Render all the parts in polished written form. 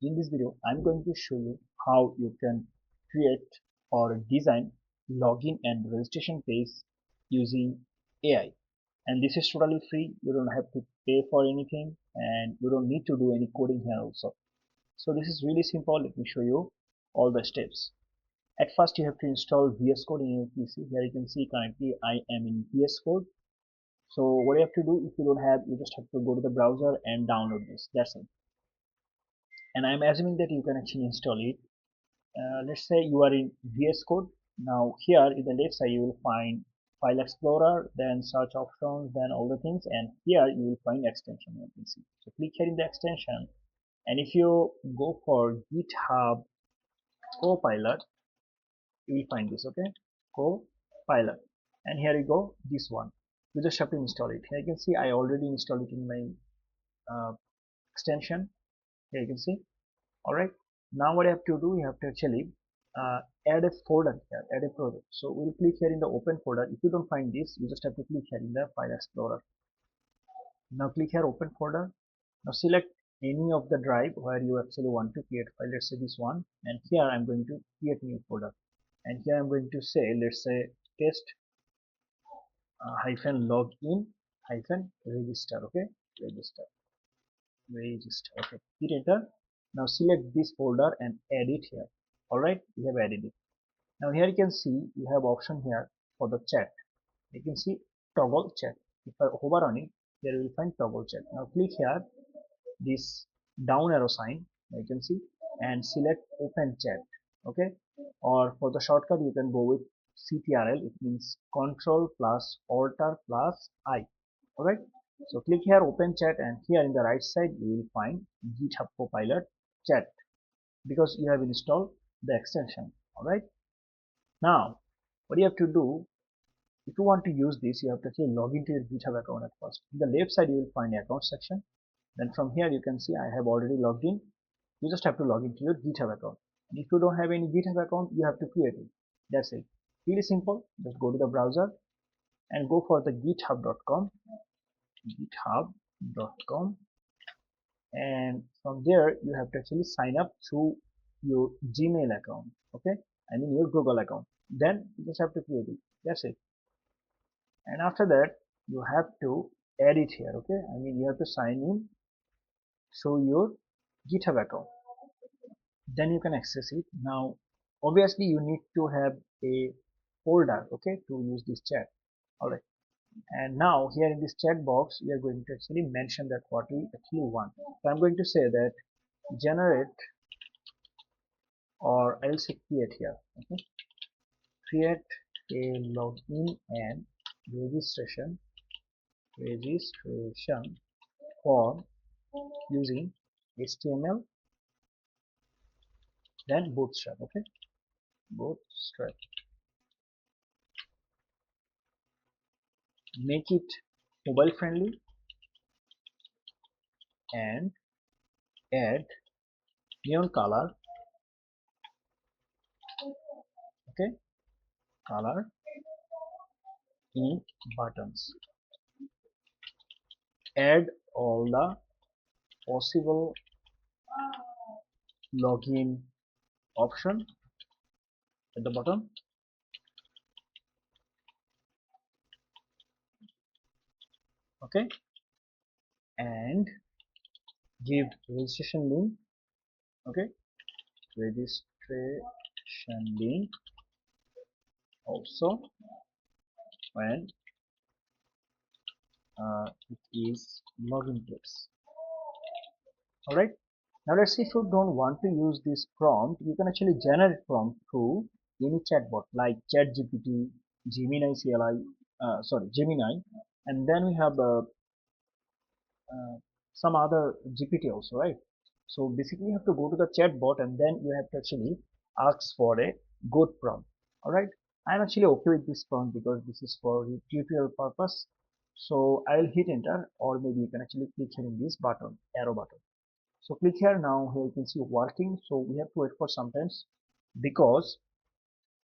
in this video I'm going to show you how you can create or design login and registration page using AI. And this is totally free. You don't have to pay for anything and you don't need to do any coding here also. So this is really simple. Let me show you all the steps. At first you have to install VS Code in your PC. Here you can see currently I am in VS Code. So what you have to do, if you don't have, you just have to go to the browser and download this. That's it. And I'm assuming that you can actually install it. Let's say you are in VS Code. Now here in the left side you will find File Explorer, then search options, then all the things, and here you will find extension. You can see. So click here in the extension, and if you go for GitHub Copilot, you will find this. Okay, Copilot, and here you go. This one. You just have to install it. Here you can see I already installed it in my extension. Here you can see. Alright, now what you have to do, you have to actually add a folder here, add a project. So we'll click here in the open folder. If you don't find this, you just have to click here in the File Explorer. Now click here open folder. Now select any of the drive where you actually want to create file. Let's say this one, and here I'm going to create new folder, and here I'm going to say, let's say test hyphen login hyphen register. Okay, register. Okay, hit enter. Now select this folder and add it here. Alright, we have added it. Now here you can see you have option here for the chat. You can see toggle chat. If I hover on it, here you will find toggle chat. Now click here this down arrow sign, you can see, and select open chat. Okay, or for the shortcut you can go with CTRL. It means Control plus Alter plus I. Alright, so click here open chat, and here in the right side you will find GitHub Copilot chat, because you have installed the extension. Alright, now what you have to do, if you want to use this, you have to actually log into your GitHub account at first. In the left side you will find the account section. Then from here you can see I have already logged in. You just have to log into your GitHub account. And if you don't have any GitHub account, you have to create it. That's it. Really simple. Just go to the browser and go for the github.com, and from there you have to actually sign up through your Gmail account. Okay, I mean your Google account. Then you just have to create it. That's it. And after that you have to add it here. Okay, I mean you have to sign in through your GitHub account. Then you can access it. Now obviously you need to have a folder, okay, to use this chat. Alright, and now here in this chat box we are going to actually mention that what we actually want. So I'm going to say that generate, or I'll say create here. Okay, create a login and registration form using HTML, then bootstrap. Okay, bootstrap. Make it mobile friendly and add neon color. Okay, color in buttons. Add all the possible login option at the bottom. Okay, and give registration link. Okay, registration link also when it is login place. Alright, now let's see, if you don't want to use this prompt, you can actually generate prompt through any chatbot like ChatGPT, Gemini Gemini, and then we have some other GPT also, right? So basically you have to go to the chatbot and then you have to actually ask for a good prompt. Alright, I'm actually okay with this prompt because this is for tutorial purpose. So I'll hit enter, or maybe you can actually click here in this button, arrow button. So click here. Now here you can see working. So we have to wait for some times, because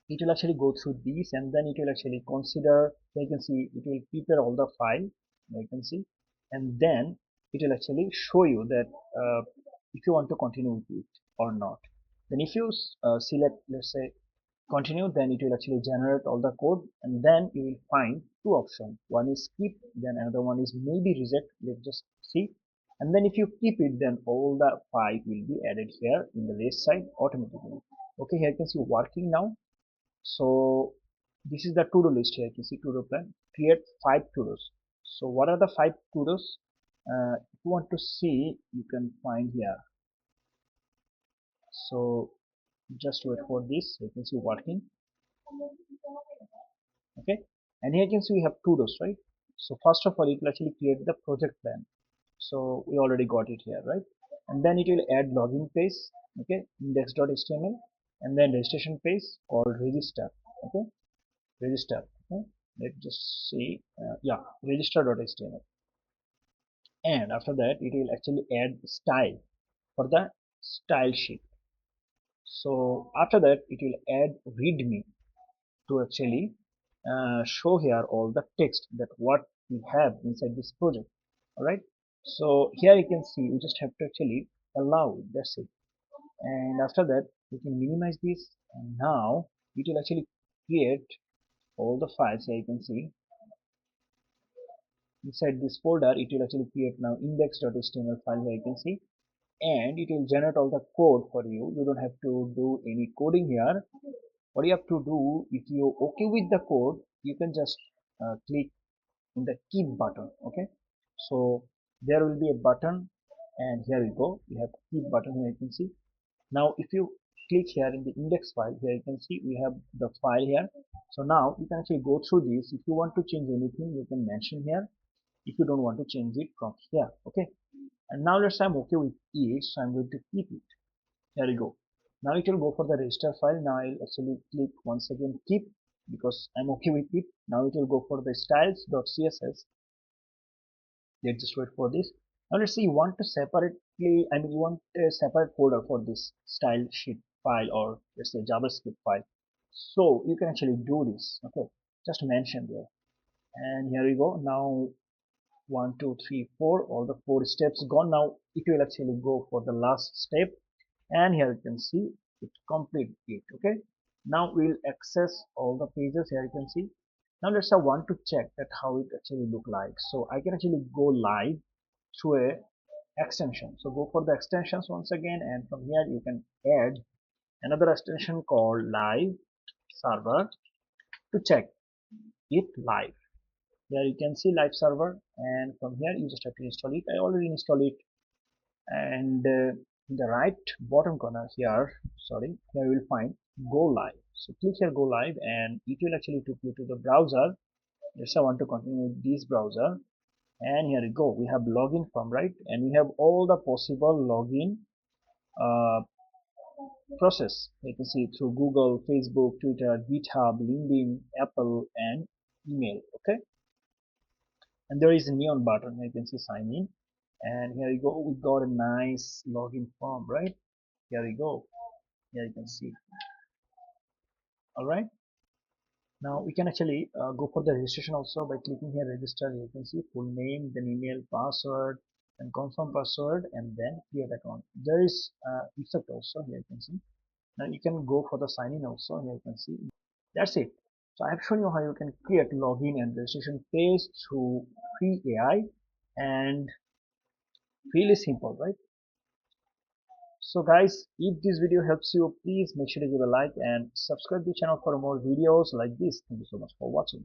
it will actually go through these and then it will actually consider. You can see it will prepare all the file, you can see, and then it will actually show you that if you want to continue with it or not. Then if you select, let's say, continue, then it will actually generate all the code, and then you will find two options. One is skip, then another one is maybe reject. Let's just see. And then if you keep it, then all the file will be added here in the left side automatically. Okay, here you can see working now. So this is the to-do list. Here you can see to-do plan, create 5 to-dos. So what are the 5 to-dos? If you want to see, you can find here. So just wait for this. You can see working. Okay, and here you can see we have to-dos, right? So first of all, it will actually create the project plan. So we already got it here, right? And then it will add login page, okay, index.html, and then registration page called register. Okay, register. Okay, let's just see, yeah, register.html. And after that, it will actually add style for the style sheet. So after that, it will add readme to actually show here all the text that what we have inside this project. All right, so here you can see you just have to actually allow it. That's it. And after that, you can minimize this, and now it will actually create all the files. Here you can see inside this folder, it will actually create now index.html file. Here you can see, and it will generate all the code for you. You don't have to do any coding here. What you have to do, if you're okay with the code, you can just click in the keep button. Okay, so there will be a button, and here we go, we have keep button. Here you can see, now if you click here in the index file, here you can see we have the file here. So now you can actually go through this. If you want to change anything, you can mention here. If you don't want to change it, from here. Okay, and now let's say I'm okay with it, so I'm going to keep it. Here we go. Now it will go for the register file. Now I'll actually click once again keep, because I'm okay with it. Now it will go for the styles.css. Let's just wait for this. Now let's say you want to separately, I mean, you want a separate folder for this style sheet file, or let's say JavaScript file. So you can actually do this. Okay, just mention there. And here we go. Now 1, 2, 3, 4, all the 4 steps gone. Now it will actually go for the last step, and here you can see it complete it. Okay, now we'll access all the pages. Here you can see. Now let's say I want to check that how it actually look like. So I can actually go live through a extension. So go for the extensions once again, and from here you can add another extension called live server to check it live. Here you can see live server, and from here you just have to install it. I already installed it. And in the right bottom corner here, sorry, here you will find go live. So click here go live, and it will actually take you to the browser. Yes, I want to continue with this browser, and here we go. We have login form, right? And we have all the possible login uh, process. You can see through Google, Facebook, Twitter, GitHub, LinkedIn, Apple, and email. Okay, and there is a neon button. You can see sign in, and here you go. We got a nice login form, right? Here we go. Here you can see. All right. Now we can actually go for the registration also by clicking here register. You can see full name, then email, password, and confirm password, and then create account. There is effect also. Here you can see. Now you can go for the sign in also. Here you can see. That's it. So I have shown you how you can create login and registration page through free AI, and really simple, right? So guys, if this video helps you, please make sure to give a like and subscribe the channel for more videos like this. Thank you so much for watching.